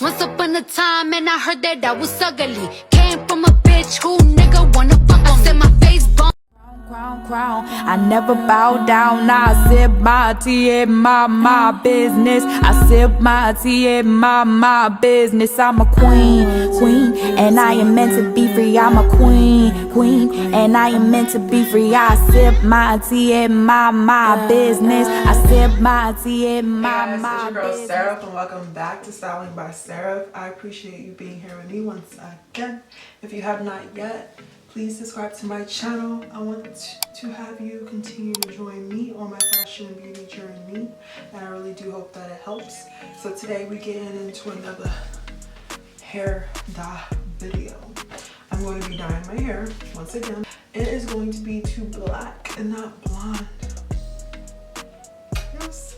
Once upon a time, and I heard that I was ugly. Came from a bitch who nigga wanna fuck on. Said my face bump. Crown, I never bow down. I sip my tea in my business. I sip my tea in my business. I'm a queen, and I am meant to be free. I'm a queen, and I am meant to be free. I sip my tea in my business. I sip my tea in my Hey guys, it's your girl business. Seraph, and welcome back to Styling by Seraph. I appreciate you being here with me once again. If you have not yet, please subscribe to my channel. I want to have you continue to join me on my fashion and beauty journey, and I really do hope that it helps. So today we're getting into another hair dye video. I'm going to be dyeing my hair once again. It is going to be to black and not blonde. Yes,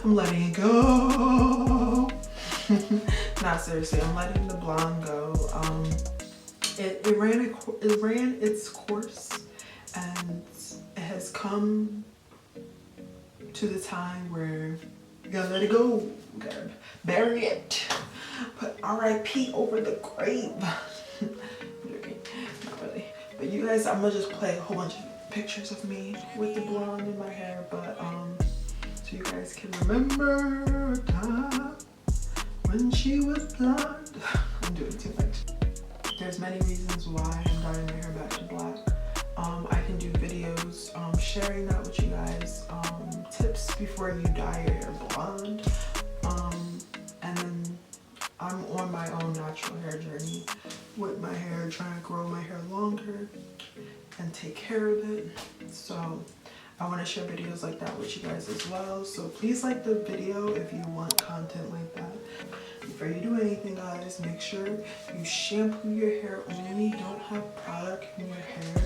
I'm letting it go. Not seriously, I'm letting the blonde go. It ran its course, and it has come to the time where you gotta let it go. You gotta bury it. Put RIP over the grave. Okay, not really. But you guys, I'm gonna just play a whole bunch of pictures of me with the blonde in my hair, but so you guys can remember a time when she was blonde. I'm doing too much. There's many reasons why I'm dyeing my hair back to black. I can do videos sharing that with you guys, tips before you dye your hair blonde. And then I'm on my own natural hair journey with my hair, trying to grow my hair longer and take care of it. So I want to share videos like that with you guys as well. So please like the video if you want content like that. Before you do anything, guys, make sure you shampoo your hair only. Don't have product in your hair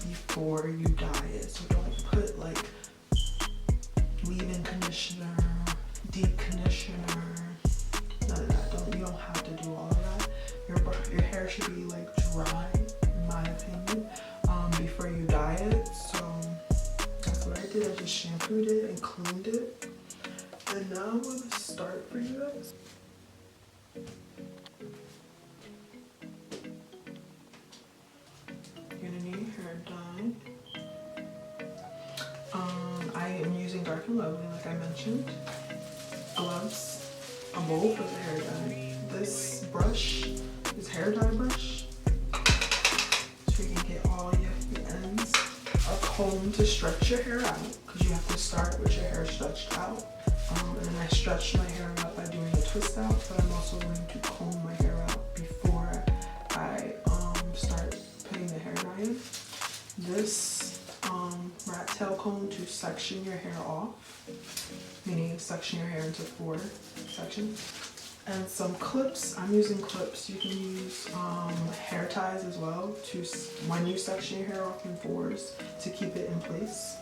before you dye it. So don't put like leave-in conditioner, deep conditioner, none of that. You don't have to do all of that. Your hair should be like dry, in my opinion, before you dye it. So that's what I did. I just shampooed it and cleaned it. And now I'm gonna start for you guys. You're gonna need hair dye. I am using Dark and Lovely, like I mentioned. Gloves, a bowl for the hair dye. This brush, this hair dye brush, so you can get all your ends. A comb to stretch your hair out, because you have to start with your hair stretched out. And then I stretch my hair out by doing a twist out, but I'm also going to comb my hair out before I start putting the hair dye in. This rat tail comb to section your hair off, meaning section your hair into 4 sections. And some clips. I'm using clips. You can use hair ties as well to, when you section your hair off in 4s, to keep it in place.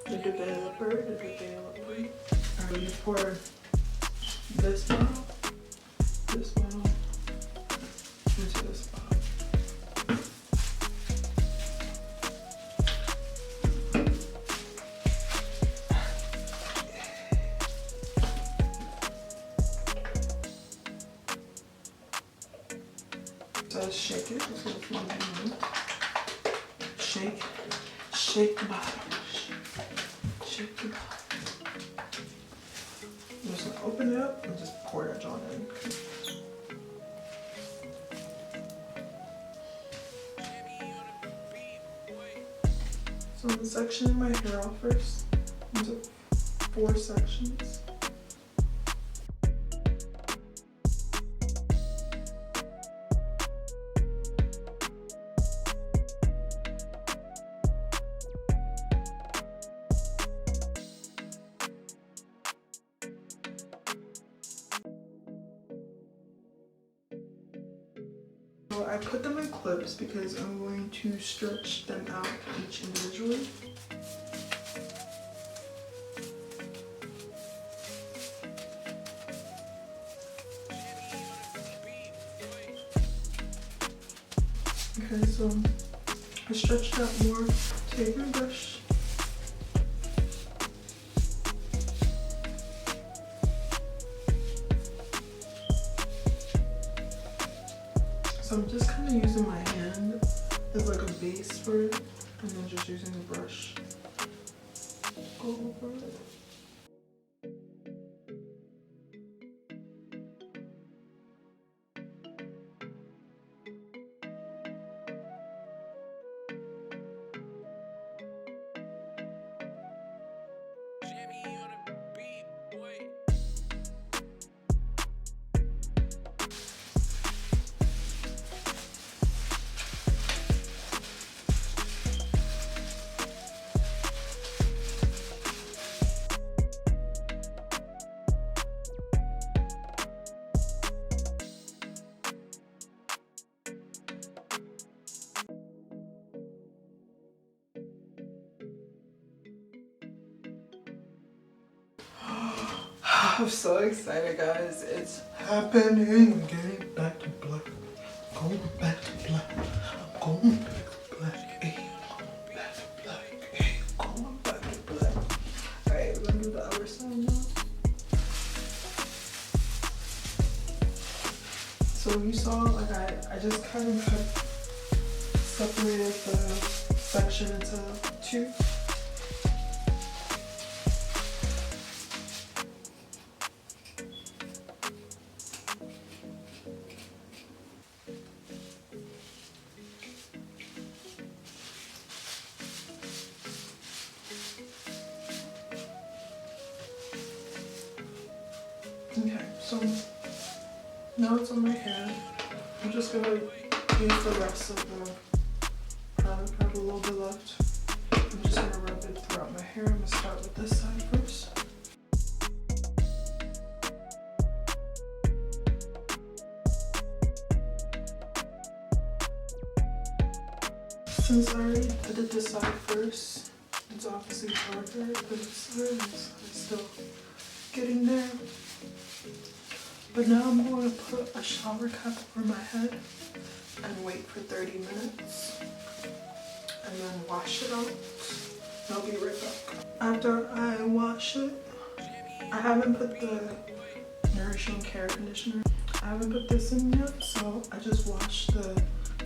The developer. Alright, you pour this bottle into this bottle. So shake it. Just like one minute. Shake the bottle. Shake the bottle. I'm just gonna open it up and just pour that on in. So I'm sectioning my hair off first into 4 sections. I put them in clips because I'm going to stretch them out each individually. Okay, so I stretched out more. Take my brush. So I'm just kind of using my hand as like a base for it, and then just using the brush go over it. I'm so excited, guys. It's happening. I'm getting back to black. I'm going back to black. I'm going back to black. Hey, I'm going back to black. Hey, I'm going back to black. Alright, we're gonna do the other side now. So you saw, like I just kind of separated the section into two. Okay, so now it's on my hair. I'm just gonna use the rest of the product. I have a little bit left. I'm just gonna rub it throughout my hair. I'm gonna start with this side first. Since I already did this side first, it's obviously darker, but this side is still getting there. But now I'm going to put a shower cap over my head and wait for 30 minutes and then wash it out. I'll be right back. After I wash it, I haven't put the Nourishing Care Conditioner. I haven't put this in yet, so I just washed the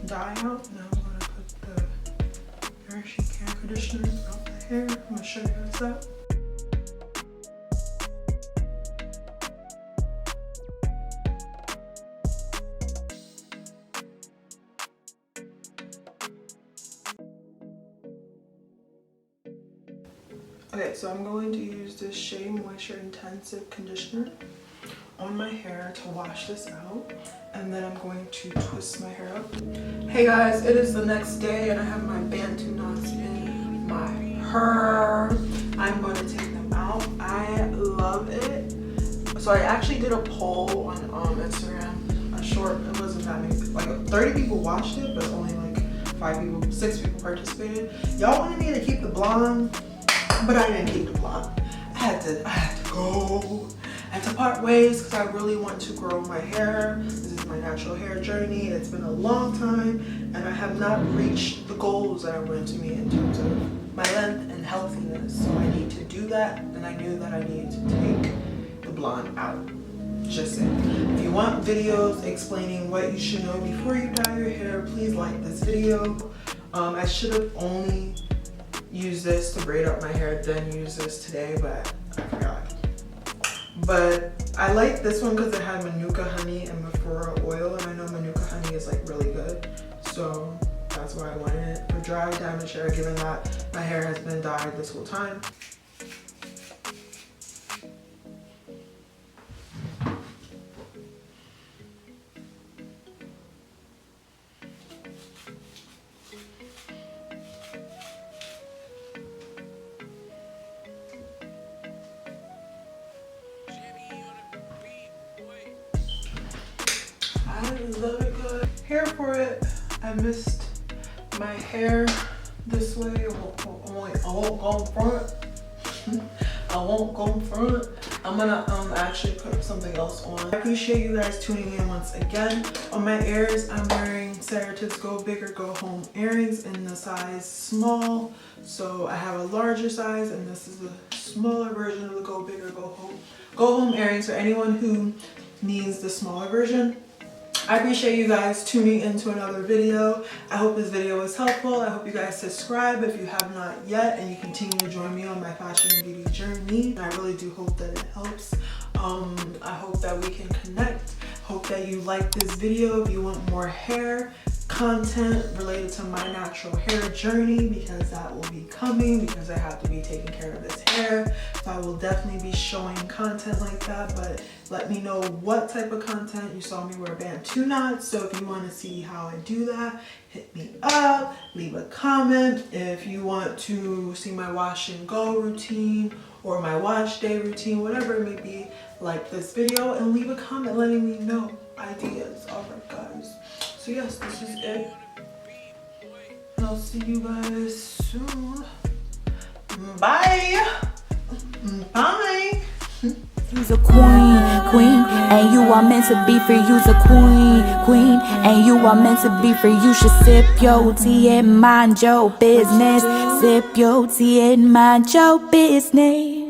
dye out. Now I'm going to put the Nourishing Care Conditioner out my hair. I'm going to show you guys that. Okay, so I'm going to use this Shea Moisture Intensive Conditioner on my hair to wash this out, and then I'm going to twist my hair up. Hey guys, it is the next day and I have my Bantu knots in my hair. I'm going to take them out. I love it. So I actually did a poll on Instagram, a short, it wasn't that many, like 30 people watched it, but only like 6 people participated. Y'all wanted me to keep the blonde, but I didn't keep the blonde. I had to go. I had to part ways because I really want to grow my hair. This is my natural hair journey. It's been a long time and I have not reached the goals that I wanted to meet in terms of my length and healthiness. So I need to do that, and I knew that I needed to take the blonde out. Just saying. If you want videos explaining what you should know before you dye your hair, please like this video. I should have only used this to braid up my hair, then use this today, but I forgot. But I like this one because it had Manuka honey and Mafura oil, and I know Manuka honey is like really good, so that's why I wanted it. For dry, damaged hair, given that my hair has been dyed this whole time. I love it good. Here for it, I missed my hair this way. I won't go in front. I won't go in front. I'm gonna actually put something else on. I appreciate you guys tuning in once again. On my ears, I'm wearing SEPERATE's Go Big or Go Home earrings in the size small. So I have a larger size, and this is the smaller version of the Go Big or Go Home earrings. For anyone who needs the smaller version, I appreciate you guys tuning into another video. I hope this video was helpful. I hope you guys subscribe if you have not yet, and you continue to join me on my fashion and beauty journey. I really do hope that it helps. I hope that we can connect. Hope that you like this video. If you want more hair content related to my natural hair journey, because that will be coming, because I have to be taking care of this hair, so I will definitely be showing content like that. But let me know what type of content. You saw me wear Bantu knots, so if you want to see how I do that, hit me up, leave a comment. If you want to see my wash and go routine or my wash day routine, whatever it may be, like this video and leave a comment letting me know ideas. All right guys, so yes, this is it, and I'll see you guys soon. Bye. Bye. You's a queen, and you are meant to be free. You's a queen, and you are meant to be free. You should sip your tea and mind your business. Sip your tea and mind your business.